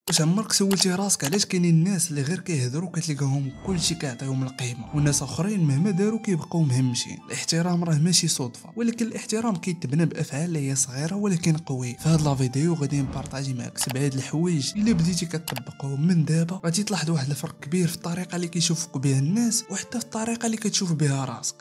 واش عمرك سولتي راسك علاش كاينين الناس اللي غير كيهضروا كتلقاهم كلشي كيعطيهم القيمه، والناس اخرين مهما داروا كيبقاو مهمشين؟ الاحترام راه ماشي صدفه، ولكن الاحترام كيتبنى بافعال اللي هي صغيره ولكن قويه. في هاد لا فيديو غادي نبارطاجي معاك 7 هاد الحوايج الا بديتي كتطبقهم من دابا غادي تلاحظ واحد الفرق كبير في الطريقه اللي كيشوفوك بها الناس وحتى في الطريقه اللي كتشوف بها راسك.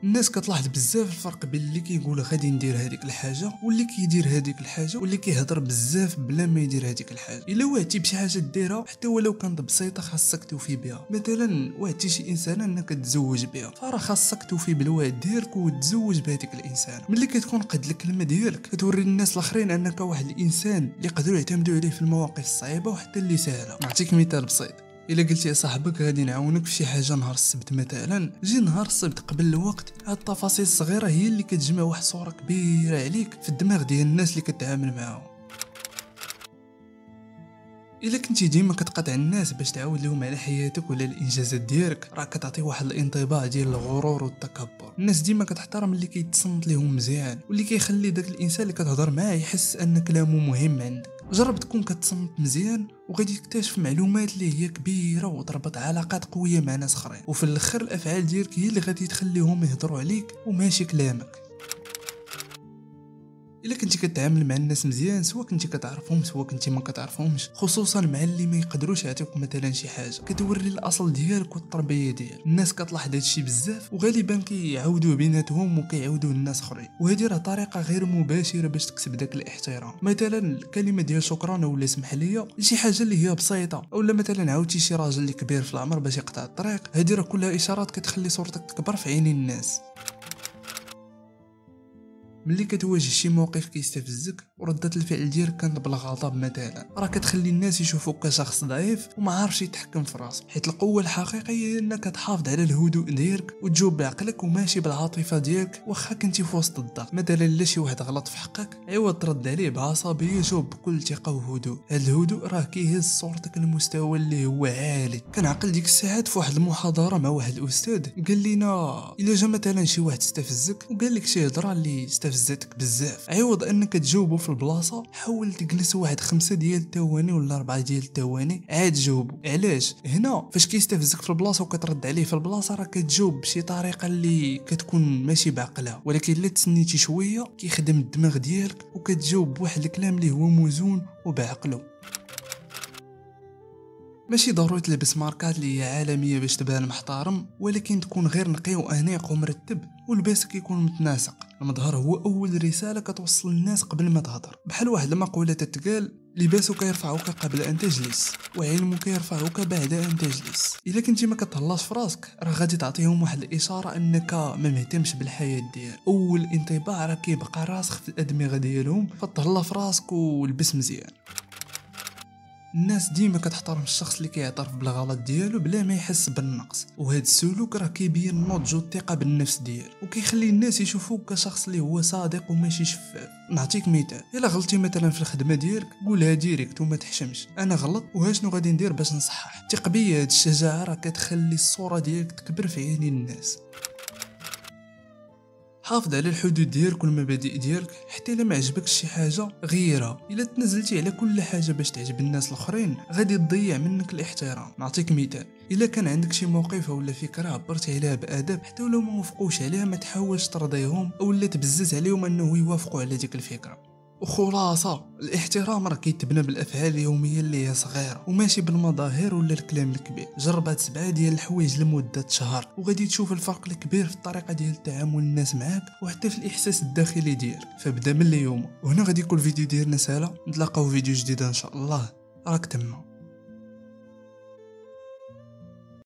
الناس كتلاحظ بزاف الفرق بين اللي كيقول غادي ندير هذيك الحاجه واللي كيدير هذيك الحاجه واللي كيهضر بزاف بلا ما يدير هذيك الحاجه. الا وعدتي بشي حاجه ديرها حتى ولو كانت بسيطه خاصك توفي بها. مثلا وعدتي شي انسان انك تتزوج بها فراه خاصك توفي بالوعد ديالك وتتزوج بهذيك الانسان. ملي كتكون قد الكلمه ديالك كتوري الناس الاخرين انك واحد الانسان اللي يقدروا يعتمدوا عليه في المواقف الصعيبه وحتى اللي سهله. نعطيك مثال بسيط. الا قلتي يا صاحبك غادي نعاونك في شي حاجه نهار السبت مثلا، جي نهار السبت قبل الوقت هاد التفاصيل الصغيره هي اللي كتجمع واحد صوره كبيره عليك في الدماغ ديال الناس اللي كتعامل معاهم. الا كنتي ديما كتقاطع الناس باش تعاود لهم على حياتك ولا الانجازات ديالك راه كتعطي واحد الانطباع ديال الغرور والتكبر. الناس ديما كتحترم اللي كيتصنت لهم مزيان واللي كيخلي داك الانسان اللي كتهضر معاه يحس ان كلامه مهم عندك. جرب تكون كتصنت مزيان وغادي تكتشف معلومات اللي هي كبيره وتربط علاقات قويه مع ناس اخرين، وفي الاخر الافعال ديالك هي اللي غادي تخليهم يهضروا عليك وماشي كلامك. الا كنتي كتعامل مع الناس مزيان سواء كنتي كتعرفهم سواء كنتي ما كتعرفهمش، خصوصا مع اللي ما يقدروش يعطيوك مثلا شي حاجه، كتوري الاصل ديالك والتربيه ديالك. الناس كتلاحظ هادشي بزاف وغالبا كيعاودوا بيناتهم وكيعاودوا الناس اخرين، وهذه راه طريقه غير مباشره باش تكسب داك الاحترام. مثلا الكلمه ديال شكرا ولا سمح لي شي حاجه اللي هي بسيطه، اولا مثلا عاودتي شي راجل اللي كبير في العمر باش يقطع الطريق، هذه راه كلها اشارات كتخلي صورتك تكبر في عين الناس. ملي كتواجه شي موقف كيستفزك وردة الفعل ديالك كانت بالغضب مثلا، راه كتخلي الناس يشوفوك كشخص ضعيف وما عارفش يتحكم في راسه، حيت القوه الحقيقيه هي انك تحافظ على الهدوء ديالك وتجاوب بعقلك وماشي بالعاطفه ديالك. واخا كنتي في وسط الضغط، مثلا الا شي واحد غلط في حقك عوض ترد عليه بعصبيه جاوب بكل ثقه وهدوء. هذا الهدوء راه كيهز صورتك لمستوى اللي هو عالي. كنعقل ديك الساعات في واحد المحاضره مع واحد الاستاذ قال لنا الا جا مثلا شي واحد استفزك وقال لك شي هضره اللي استفزتك بزاف، عوض انك تجاوبه في البلاصه حاول تجلس واحد 5 ديال الثواني ولا 4 ديال الثواني عاد جاوبه. علاش؟ هنا فاش كيستفزك في البلاصه وكترد عليه في البلاصه راه كتجاوب بشي طريقه اللي كتكون ماشي بعقلها، ولكن الا تسنيتي شويه كيخدم الدماغ ديالك وكتجاوب بواحد الكلام اللي هو موزون وبعقله. ماشي ضروري تلبس ماركات اللي هي عالميه باش تبان محترم، ولكن تكون غير نقي وانيق ومرتب ولباسك يكون متناسق. المظهر هو اول رساله كتوصل للناس قبل ما تهضر. بحال واحد المقوله تتقال لباسك يرفعك قبل ان تجلس وعلمك يرفعك بعد ان تجلس. الا كنتي ما كتهلاش في راسك راه غادي تعطيهم واحد الاشاره انك ما مهتمش بالحياه ديالك. اول انطباع راه كيبقى راسخ في الادمغه ديالهم، فتهلا في راسك ولبس مزيان. الناس ديما كتحترم الشخص اللي كيعترف بالغلط ديالو بلا ما يحس بالنقص، وهذا السلوك راه كيبين النضج والثقه بالنفس ديالو وكيخلي الناس يشوفوك كشخص اللي هو صادق وماشي شفاف. نعطيك مثال، الا غلطتي مثلا في الخدمه ديالك قولها ديريكت وما تحشمش، انا غلط وهاشنو غادي ندير باش نصحح. ثق بيا هاد الشجاعه راه كتخلي الصوره ديالك تكبر في عين الناس. حافظ على الحدود ديالك والمبادئ ديالك، حتى الا ما عجبكش شي حاجه غيرها. الا تنزلتي على كل حاجه باش تعجب الناس الاخرين غادي تضيع منك الاحترام. نعطيك مثال، الا كان عندك شي موقف ولا فكره عبرتي عليها بادب حتى ولو ما وافقوش عليها ما تحاولش ترضيهم اولا تبزز عليهم انه يوافقوا على ديك الفكره. وخلاصه الاحترام راه كيتبنى بالافعال اليوميه اللي هي صغيره وماشي بالمظاهر ولا الكلام الكبير. جرب هاد 7 ديال الحوايج لمده شهر وغادي تشوف الفرق الكبير في الطريقه ديال تعامل الناس معاك وحتى في الاحساس الداخلي ديالك. فابدا من اليوم. وهنا غادي يكون الفيديو ديالنا سهله، نتلاقاو في فيديو جديد ان شاء الله. راك تما.